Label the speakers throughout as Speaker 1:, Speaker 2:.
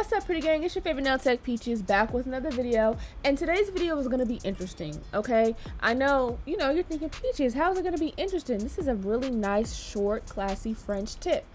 Speaker 1: What's up, pretty gang? It's your favorite nail tech Peaches back with another video, and today's video is going to be interesting. Okay, I know you're thinking, Peaches, how is it going to be interesting? This is a really nice, short, classy French tip.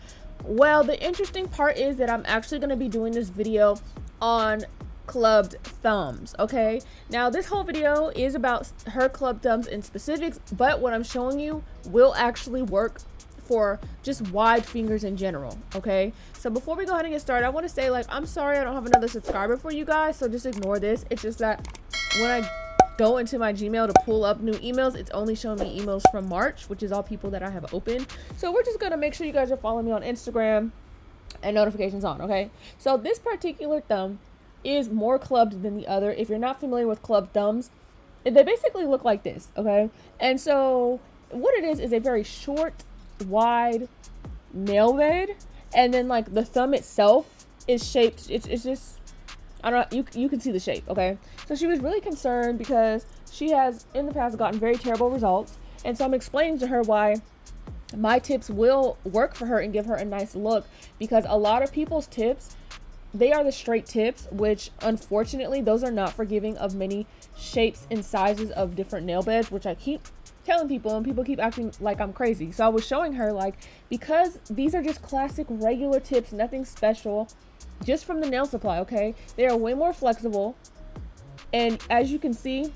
Speaker 1: Well, the interesting part is that I'm actually going to be doing this video on clubbed thumbs. Okay, now this whole video is about her clubbed thumbs in specifics, but what I'm showing you will actually work for just wide fingers in general. Okay, so before we go ahead and get started, I want to say, like, I'm sorry I don't have another subscriber for you guys, so just ignore this. It's just that when I go into my Gmail to pull up new emails, it's only showing me emails from March, which is all people that I have open. So we're just gonna make sure you guys are following me on Instagram and notifications on. Okay, so this particular thumb is more clubbed than the other. If you're not familiar with clubbed thumbs, they basically look like this. Okay, and so what it is a very short, wide nail bed, and then like the thumb itself is shaped, it's just, I don't know, you can see the shape. Okay, so she was really concerned because she has in the past gotten very terrible results, and so I'm explaining to her why my tips will work for her and give her a nice look, because a lot of people's tips, they are the straight tips, which unfortunately those are not forgiving of many shapes and sizes of different nail beds, which I keep telling people, and people keep acting like I'm crazy. So I was showing her, like, because these are just classic regular tips, nothing special, just from the nail supply. Okay, they are way more flexible, and as you can see,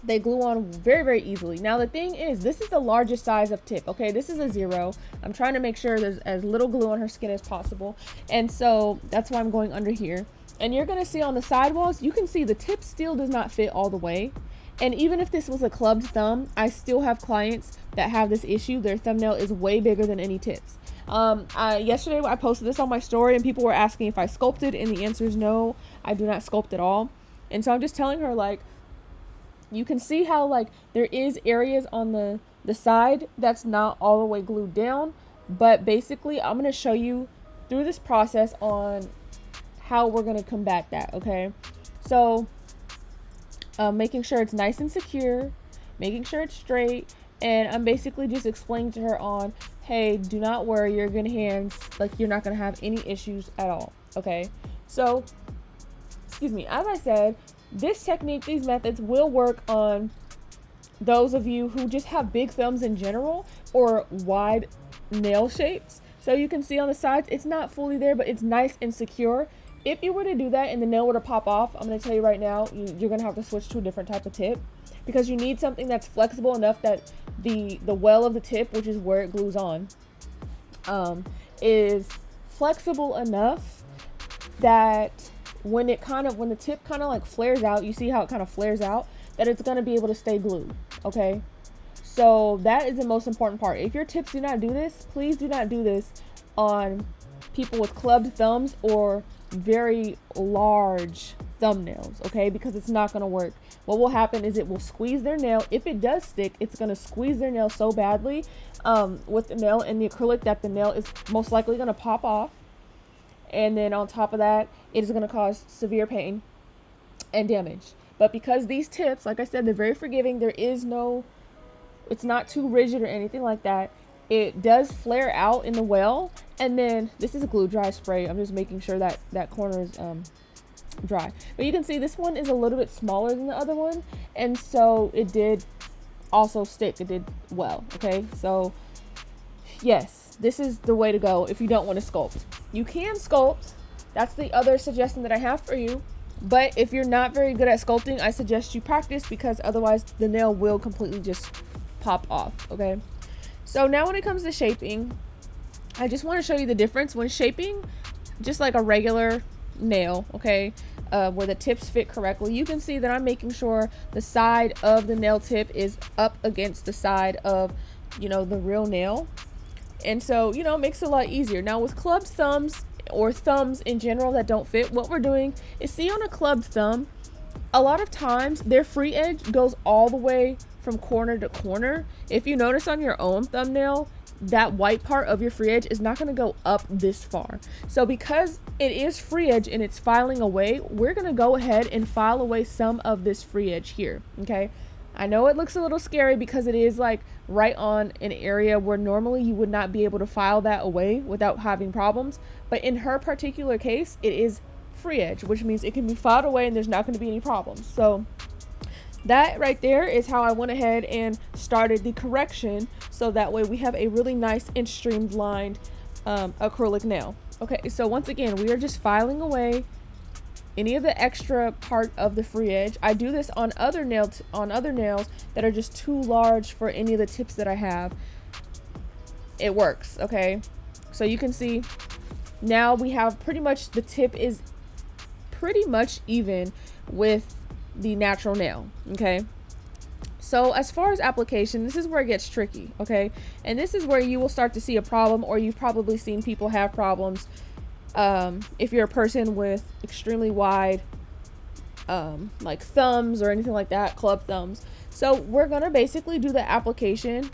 Speaker 1: they glue on very, very easily. Now the thing is, this is the largest size of tip. Okay, this is a 0. I'm trying to make sure there's as little glue on her skin as possible, and so that's why I'm going under here. And you're gonna see on the sidewalls, you can see the tip still does not fit all the way. And even if this was a clubbed thumb, I still have clients that have this issue. Their thumbnail is way bigger than any tips. Yesterday I posted this on my story, and people were asking if I sculpted, and the answer is no, I do not sculpt at all. And so I'm just telling her, like, you can see how, like, there is areas on the side that's not all the way glued down, but basically I'm going to show you through this process on how we're going to combat that. Okay, so making sure it's nice and secure, making sure it's straight, and I'm basically just explaining to her on, hey, do not worry, your good hands, like, you're not going to have any issues at all. Okay, so excuse me, as I said, this technique, these methods will work on those of you who just have big thumbs in general, or wide nail shapes. So you can see on the sides, it's not fully there, but it's nice and secure. If you were to do that and the nail were to pop off, I'm going to tell you right now, you're going to have to switch to a different type of tip, because you need something that's flexible enough that the well of the tip, which is where it glues on, is flexible enough that when the tip kind of like flares out, you see how it kind of flares out, that it's going to be able to stay glued. Okay, so that is the most important part. If your tips do not do this, please do not do this on people with clubbed thumbs or very large thumbnails. Okay, because it's not going to work. What will happen is it will squeeze their nail. If it does stick, it's going to squeeze their nail so badly with the nail and the acrylic that the nail is most likely going to pop off. And then on top of that, it is going to cause severe pain and damage. But because these tips, like I said, they're very forgiving, it's not too rigid or anything like that. It does flare out in the well, and then this is a glue dry spray. I'm just making sure that that corner is dry. But you can see this one is a little bit smaller than the other one, and so it did also stick. It did well. Okay, so yes, this is the way to go if you don't want to sculpt. You can sculpt. That's the other suggestion that I have for you. But if you're not very good at sculpting, I suggest you practice, because otherwise the nail will completely just pop off. Okay, so now when it comes to shaping, I just want to show you the difference when shaping just like a regular nail. Okay, where the tips fit correctly, you can see that I'm making sure the side of the nail tip is up against the side of, the real nail. And so, it makes it a lot easier. Now with clubbed thumbs, or thumbs in general that don't fit, what we're doing is, see, on a clubbed thumb, a lot of times their free edge goes all the way from corner to corner. If you notice on your own thumbnail, that white part of your free edge is not going to go up this far. So because it is free edge and it's filing away, we're going to go ahead and file away some of this free edge here. Okay, I know it looks a little scary because it is like right on an area where normally you would not be able to file that away without having problems. But in her particular case, it is free edge, which means it can be filed away and there's not going to be any problems. So that right there is how I went ahead and started the correction, so that way we have a really nice and streamlined acrylic nail. Okay, so once again, we are just filing away any of the extra part of the free edge. I do this on other nails that are just too large for any of the tips that I have. It works. Okay, so you can see now we have pretty much, the tip is pretty much even with the natural nail. Okay, so as far as application, this is where it gets tricky. Okay, and this is where you will start to see a problem, or you've probably seen people have problems if you're a person with extremely wide like thumbs or anything like that, club thumbs. So we're gonna basically do the application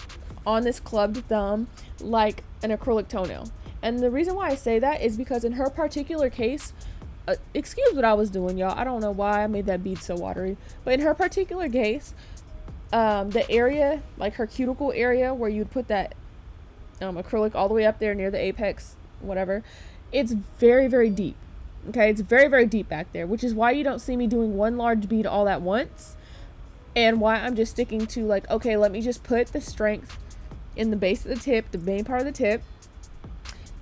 Speaker 1: on this clubbed thumb like an acrylic toenail. And the reason why I say that is because in her particular case, excuse what I was doing, y'all, I don't know why I made that bead so watery, but in her particular case, the area, like her cuticle area where you'd put that acrylic all the way up there near the apex, whatever, it's very, very deep. Okay, it's very, very deep back there, which is why you don't see me doing one large bead all at once, and why I'm just sticking to like, okay, let me just put the strength in the base of the tip, the main part of the tip,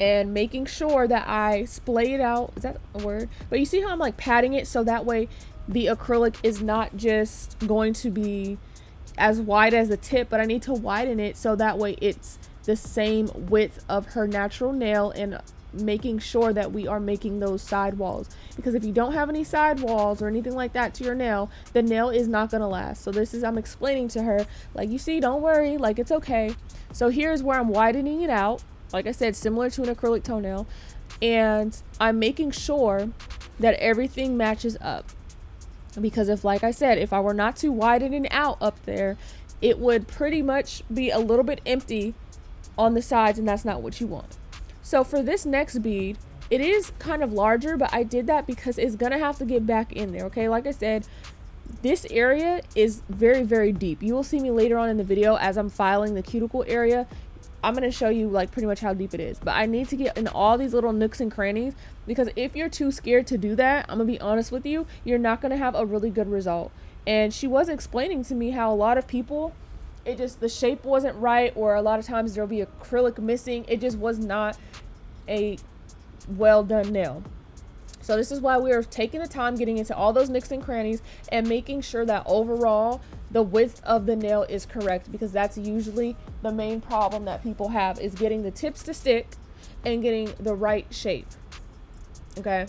Speaker 1: and making sure that I splay it out. Is that a word? But you see how I'm like patting it, so that way the acrylic is not just going to be as wide as the tip, but I need to widen it so that way it's the same width of her natural nail, and making sure that we are making those side walls, because if you don't have any side walls or anything like that to your nail, the nail is not gonna last. So this is, I'm explaining to her, like, you see, don't worry, like, it's okay. So here's where I'm widening it out, like I said, similar to an acrylic toenail, and I'm making sure that everything matches up, because if, like I said, if I were not to widen it out up there, it would pretty much be a little bit empty on the sides, and that's not what you want. So for this next bead, it is kind of larger, but I did that because it's gonna have to get back in there. Okay, like I said, this area is very, very deep. You will see me later on in the video as I'm filing the cuticle area. I'm gonna show you like pretty much how deep it is, but I need to get in all these little nooks and crannies, because if you're too scared to do that, I'm gonna be honest with you, you're not gonna have a really good result. And she was explaining to me how a lot of people, it just, the shape wasn't right, or a lot of times there'll be acrylic missing. It just was not a well done nail. So this is why we are taking the time getting into all those nicks and crannies and making sure that overall the width of the nail is correct, because that's usually the main problem that people have, is getting the tips to stick and getting the right shape. Okay,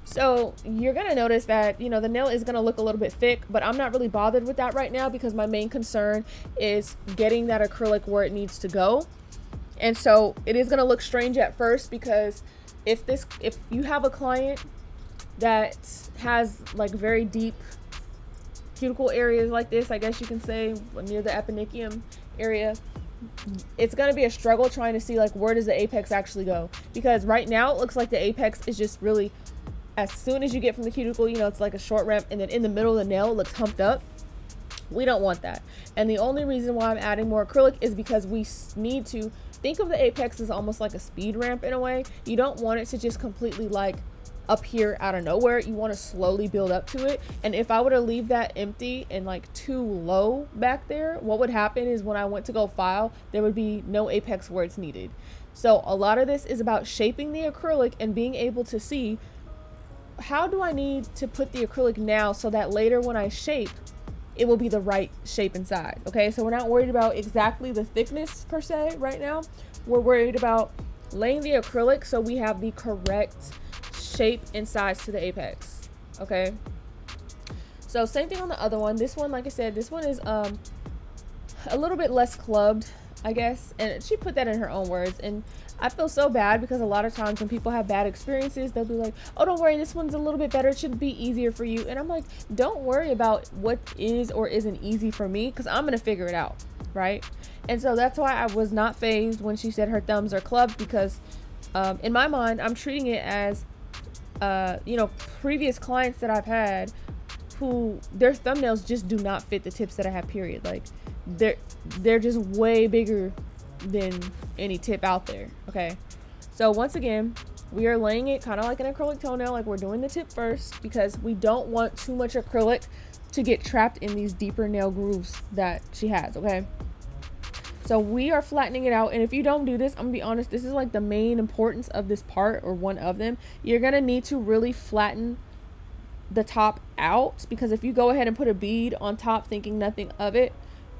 Speaker 1: so you're gonna notice that, you know, the nail is gonna look a little bit thick, but I'm not really bothered with that right now, because my main concern is getting that acrylic where it needs to go. And so it is gonna look strange at first, because if you have a client that has like very deep cuticle areas like this, I guess you can say, near the eponychium area, it's going to be a struggle trying to see like where does the apex actually go, because right now it looks like the apex is just really, as soon as you get from the cuticle, you know, it's like a short ramp, and then in the middle of the nail it looks humped up. We don't want that. And the only reason why I'm adding more acrylic is because we need to think of the apex as almost like a speed ramp in a way. You don't want it to just completely like appear out of nowhere. You want to slowly build up to it. And if I were to leave that empty and like too low back there, what would happen is when I went to go file, there would be no apex where it's needed. So a lot of this is about shaping the acrylic and being able to see, how do I need to put the acrylic now so that later when I shape, it will be the right shape and size. Okay, so we're not worried about exactly the thickness per se right now. We're worried about laying the acrylic so we have the correct shape and size to the apex. Okay, so same thing on the other one. This one, like I said, this one is a little bit less clubbed, I guess, and she put that in her own words, and I feel so bad, because a lot of times when people have bad experiences, they'll be like, oh, don't worry, this one's a little bit better, it should be easier for you. And I'm like, don't worry about what is or isn't easy for me, because I'm gonna figure it out, right? And so that's why I was not fazed when she said her thumbs are clubbed, because in my mind, I'm treating it as you know, previous clients that I've had who their thumbnails just do not fit the tips that I have, period. Like they're just way bigger than any tip out there. Okay, so once again, We are laying it kind of like an acrylic toenail, like we're doing the tip first because we don't want too much acrylic to get trapped in these deeper nail grooves that she has, okay? So we are flattening it out, and if you don't do this, I'm gonna be honest, this is like the main importance of this part, or one of them. You're gonna need to really flatten the top out, because if you go ahead and put a bead on top thinking nothing of it,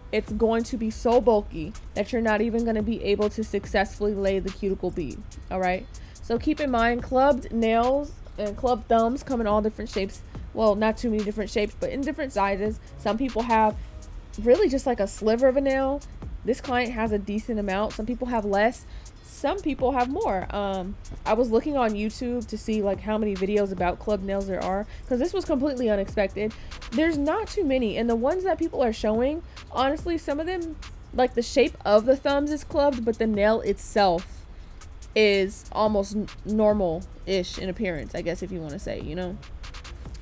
Speaker 1: it's going to be so bulky that you're not even going to be able to successfully lay the cuticle bead. All right, so keep in mind, clubbed nails and clubbed thumbs come in all different shapes. Well, not too many different shapes, but in different sizes. Some people have really just like a sliver of a nail. This client has a decent amount. Some people have less, some people have more. I was looking on YouTube to see like how many videos about club nails there are, because this was completely unexpected. There's not too many, and the ones that people are showing, honestly, some of them, like the shape of the thumbs is clubbed, but the nail itself is almost normal-ish in appearance, I guess, if you want to say, you know.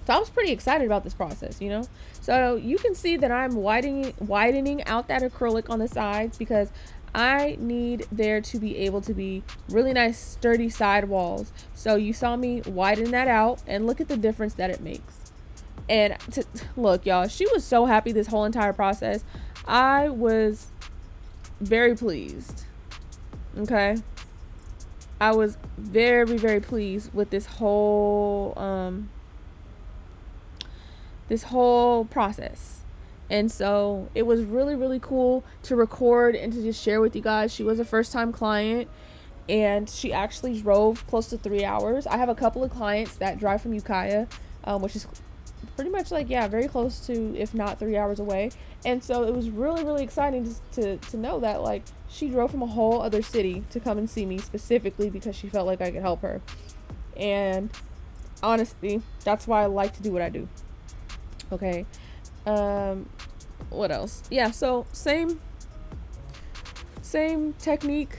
Speaker 1: So I was pretty excited about this process, you know. So you can see that I'm widening out that acrylic on the sides, because I need there to be able to be really nice sturdy side walls. So you saw me widen that out, and look at the difference that it makes. And look, y'all, she was so happy this whole entire process. I was very pleased. Okay, I was very, very pleased with this whole process. And so it was really, really cool to record and to just share with you guys. She was a first-time client, and she actually drove close to 3 hours. I have a couple of clients that drive from Ukiah, which is pretty much like, yeah, very close to, if not 3 hours away. And so it was really, really exciting to know that, like, she drove from a whole other city to come and see me specifically because she felt like I could help her. And honestly, that's why I like to do what I do. Okay. What else? Yeah, so same technique.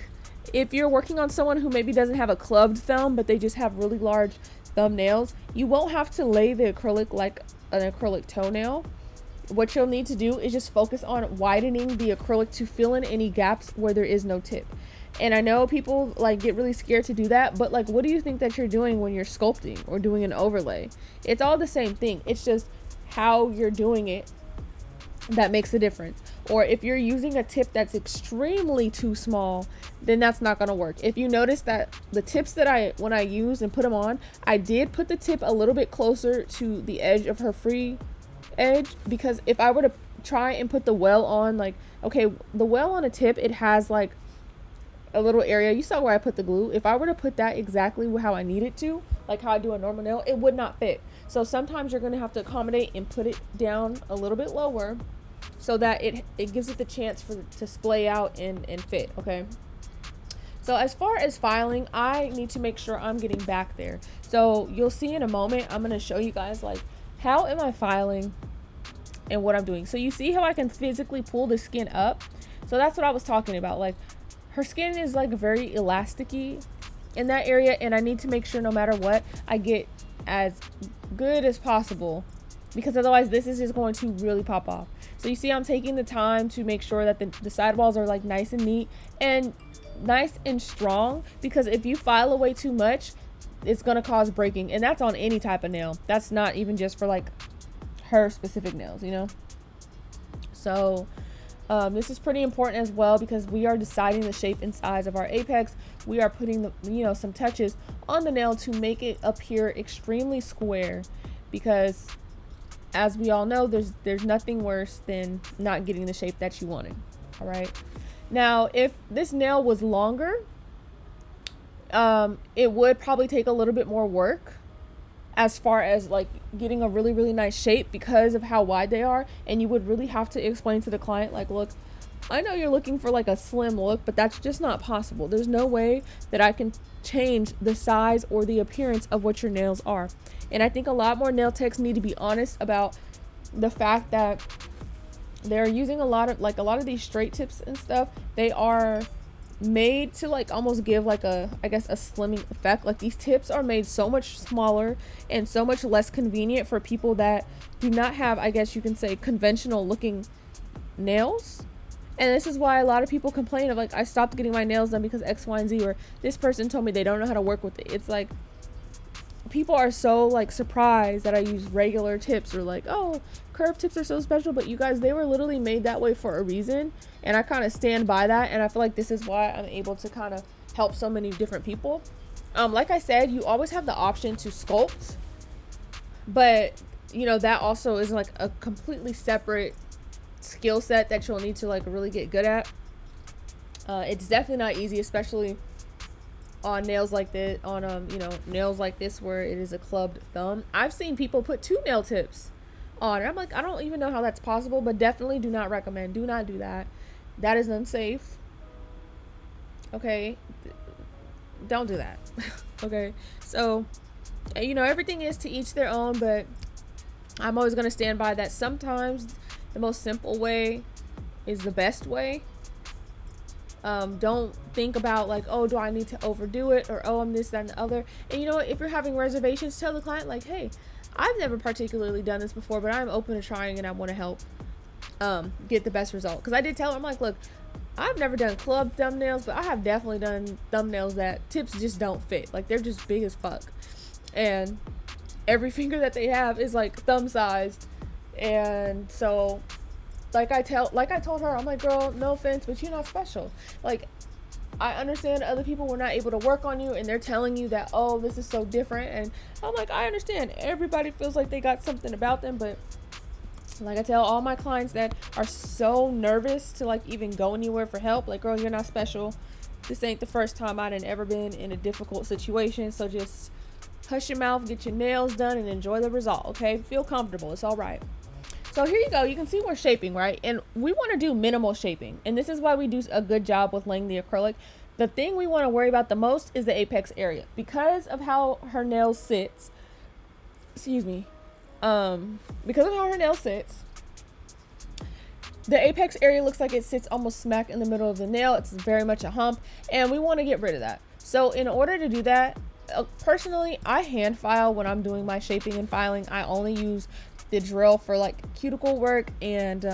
Speaker 1: If you're working on someone who maybe doesn't have a clubbed thumb, but they just have really large thumbnails, you won't have to lay the acrylic like an acrylic toenail. What you'll need to do is just focus on widening the acrylic to fill in any gaps where there is no tip. And I know people like get really scared to do that, but like, what do you think that you're doing when you're sculpting or doing an overlay? It's all the same thing. It's just how you're doing it that makes a difference. Or if you're using a tip that's extremely too small, then that's not going to work. If you notice that the tips that when I use and put them on, I did put the tip a little bit closer to the edge of her free edge, because if I were to try and put the well on, like, okay, the well on a tip, it has like a little area. You saw where I put the glue. If I were to put that exactly how I need it to, like how I do a normal nail, it would not fit. So sometimes you're going to have to accommodate and put it down a little bit lower so that it gives it the chance to splay out and fit. Okay. So as far as filing, I need to make sure I'm getting back there. So you'll see in a moment, I'm going to show you guys like how am I filing and what I'm doing. So you see how I can physically pull the skin up. So that's what I was talking about. Like, her skin is like very elasticy in that area, and I need to make sure no matter what, I get as good as possible, because otherwise this is just going to really pop off. So you see I'm taking the time to make sure that the sidewalls are like nice and neat and nice and strong, because if you file away too much, it's going to cause breaking, and that's on any type of nail. That's not even just for like her specific nails, you know. So this is pretty important as well, because we are deciding the shape and size of our apex. We are putting the, you know, some touches on the nail to make it appear extremely square, because as we all know, there's nothing worse than not getting the shape that you wanted. All right. Now, if this nail was longer, it would probably take a little bit more work as far as like getting a really, really nice shape because of how wide they are. And you would really have to explain to the client, like, look, I know you're looking for like a slim look, but that's just not possible. There's no way that I can change the size or the appearance of what your nails are. And I think a lot more nail techs need to be honest about the fact that they're using a lot of these straight tips and stuff. They are made to like almost give like a, I guess, a slimming effect. Like, these tips are made so much smaller and so much less convenient for people that do not have, I guess you can say, conventional looking nails. And this is why a lot of people complain of like, I stopped getting my nails done because X, Y, and Z, or this person told me they don't know how to work with it. It's like, people are so like surprised that I use regular tips, or like, oh, curved tips are so special, but you guys, they were literally made that way for a reason, and I kind of stand by that. And I feel like this is why I'm able to kind of help so many different people. Like I said, you always have the option to sculpt, but you know, that also is like a completely separate skill set that you'll need to like really get good at. It's definitely not easy, especially on nails like this, on you know, nails like this where it is a clubbed thumb. I've seen people put 2 nail tips on, and I'm like, I don't even know how that's possible, but definitely do not recommend. Do not do that. That is unsafe. Okay, don't do that. Okay, so you know, everything is to each their own, but I'm always going to stand by that. Sometimes the most simple way is the best way. Don't think about like, oh, do I need to overdo it, or oh, I'm this, that, and the other. And you know what, if you're having reservations, tell the client like, hey, I've never particularly done this before, but I'm open to trying and I want to help get the best result. Because I did tell her, I'm like, look, I've never done club thumbnails, but I have definitely done thumbnails that tips just don't fit. Like, they're just big as fuck, and every finger that they have is like thumb sized. And so like I told her, I'm like, girl, no offense, but you're not special. Like, I understand other people were not able to work on you, and they're telling you that, oh, this is so different. And I'm like, I understand everybody feels like they got something about them, but like I tell all my clients that are so nervous to like even go anywhere for help, like, girl, you're not special. This ain't the first time I done ever been in a difficult situation, so just hush your mouth, get your nails done, and enjoy the result. Okay, feel comfortable, it's all right. So here you go. You can see we're shaping, right? And we want to do minimal shaping. And this is why we do a good job with laying the acrylic. The thing we want to worry about the most is the apex area. Because of how her nail sits, excuse me, because of how her nail sits, the apex area looks like it sits almost smack in the middle of the nail. It's very much a hump, and we want to get rid of that. So in order to do that, personally, I hand file when I'm doing my shaping and filing. I only use the drill for like cuticle work and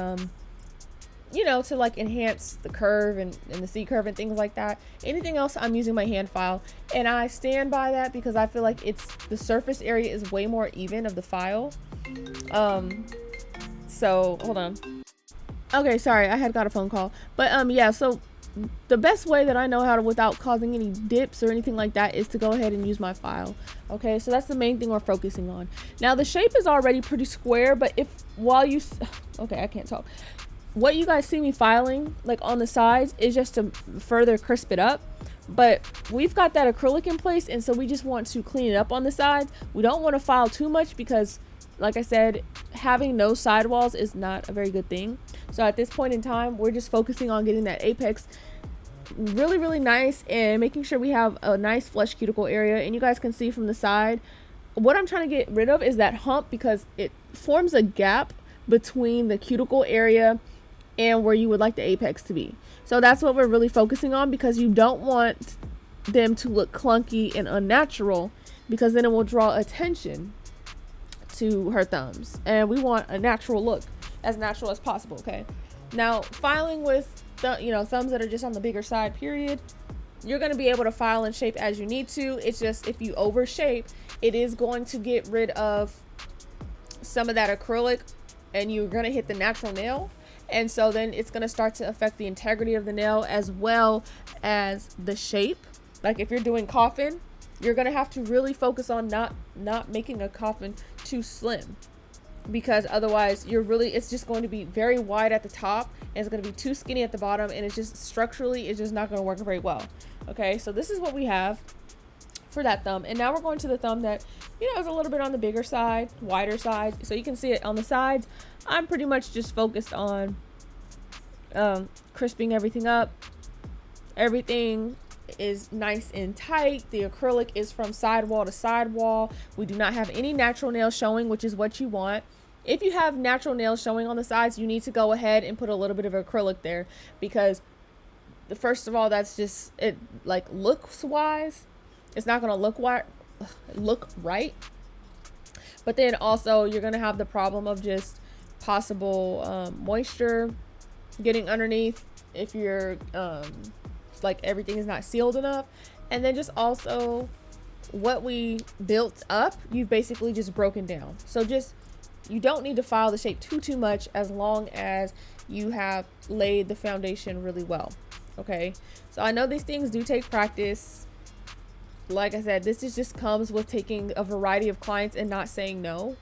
Speaker 1: you know, to like enhance the curve and the C curve and things like that. Anything else, I'm using my hand file, and I stand by that because I feel like it's, the surface area is way more even of the file. So hold on. Okay, sorry, I had got a phone call, but yeah, so the best way that I know how to, without causing any dips or anything like that, is to go ahead and use my file. Okay, so that's the main thing we're focusing on. Now the shape is already pretty square, but if while you, okay, I can't talk. What you guys see me filing like on the sides is just to further crisp it up, but we've got that acrylic in place, and so we just want to clean it up on the sides. We don't want to file too much because, like I said, having no sidewalls is not a very good thing. So at this point in time, we're just focusing on getting that apex really, really nice and making sure we have a nice flush cuticle area. And you guys can see from the side, what I'm trying to get rid of is that hump, because it forms a gap between the cuticle area and where you would like the apex to be. So that's what we're really focusing on, because you don't want them to look clunky and unnatural, because then it will draw attention to her thumbs, and we want a natural look, as natural as possible. Okay, now filing with thumbs that are just on the bigger side, period, you're going to be able to file and shape as you need to. It's just, if you over shape, it is going to get rid of some of that acrylic, and you're going to hit the natural nail, and so then it's going to start to affect the integrity of the nail as well as the shape. Like if you're doing coffin, you're going to have to really focus on not making a coffin too slim, because otherwise it's just going to be very wide at the top, and it's going to be too skinny at the bottom, and it's just structurally, it's just not going to work very well. Okay, so this is what we have for that thumb. And now we're going to the thumb that, is a little bit on the bigger side, wider side. So you can see it on the sides. I'm pretty much just focused on crisping everything up. Everything is nice and tight. The acrylic is from sidewall to sidewall. We do not have any natural nails showing, which is what you want. If you have natural nails showing on the sides, you need to go ahead and put a little bit of acrylic there, because first of all, that's just it, like looks wise, it's not going to look right. But then also you're going to have the problem of just possible moisture getting underneath, if you're like everything is not sealed enough. And then just also what we built up, you've basically just broken down. So just, you don't need to file the shape too much, as long as you have laid the foundation really well. Okay, so I know these things do take practice. Like I said, this is just comes with taking a variety of clients and not saying no.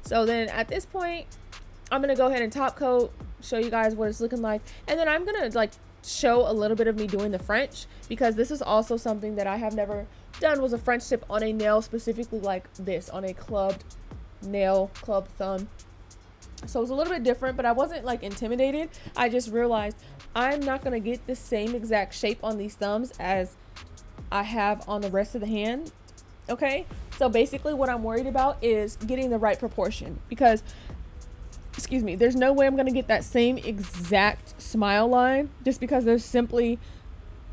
Speaker 1: So then at this point, I'm gonna go ahead and top coat, show you guys what it's looking like, and then I'm gonna like show a little bit of me doing the French, because this is also something that I have never done, was a French tip on a nail, specifically like this, on a clubbed nail, club thumb. So it's a little bit different, but I wasn't like intimidated. I just realized I'm not gonna get the same exact shape on these thumbs as I have on the rest of the hand. Okay, so basically what I'm worried about is getting the right proportion, because excuse me, there's no way I'm gonna get that same exact smile line, just because there's simply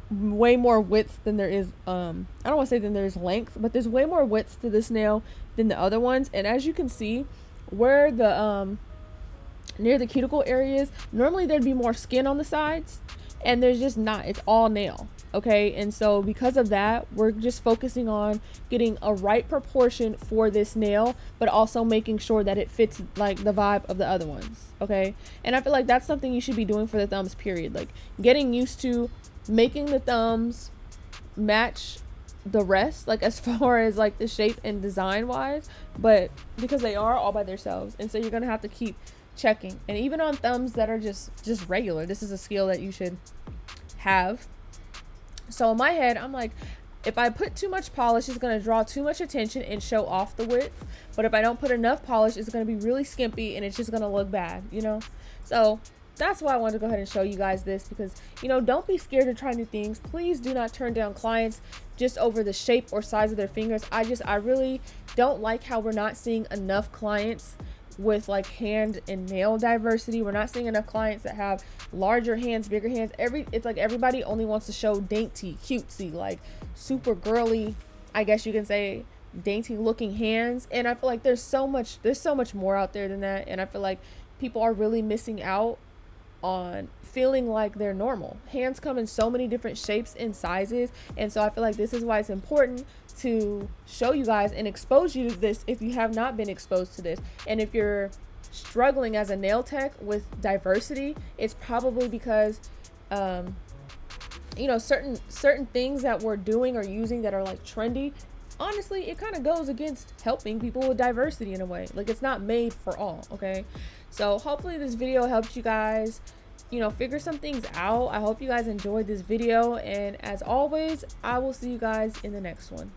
Speaker 1: way more width than there is I don't want to say than there's length, but there's way more width to this nail than the other ones. And as you can see, where the near the cuticle areas, normally there'd be more skin on the sides, and there's just not. It's all nail. Okay, and so because of that, we're just focusing on getting a right proportion for this nail, but also making sure that it fits like the vibe of the other ones. Okay, and I feel like that's something you should be doing for the thumbs, period. Like getting used to making the thumbs match the rest, like as far as like the shape and design wise, but because they are all by themselves, and so you're gonna have to keep checking. And even on thumbs that are just regular, this is a skill that you should have. So in my head, I'm like, if I put too much polish, it's going to draw too much attention and show off the width. But if I don't put enough polish, it's going to be really skimpy and it's just going to look bad, you know? So that's why I wanted to go ahead and show you guys this, because, you know, don't be scared to try new things. Please do not turn down clients just over the shape or size of their fingers. I really don't like how we're not seeing enough clients with like hand and nail diversity. We're not seeing enough clients that have larger hands, bigger hands. It's like everybody only wants to show dainty, cutesy, like super girly, I guess you can say, dainty looking hands. And I feel like there's so much more out there than that. And I feel like people are really missing out on feeling like they're normal. Hands come in so many different shapes and sizes, and so I feel like this is why it's important to show you guys and expose you to this if you have not been exposed to this. And if you're struggling as a nail tech with diversity, it's probably because you know, certain things that we're doing or using that are like trendy, honestly, it kind of goes against helping people with diversity in a way. Like, it's not made for all. Okay, so hopefully this video helps you guys, you know, figure some things out. I hope you guys enjoyed this video, and as always, I will see you guys in the next one.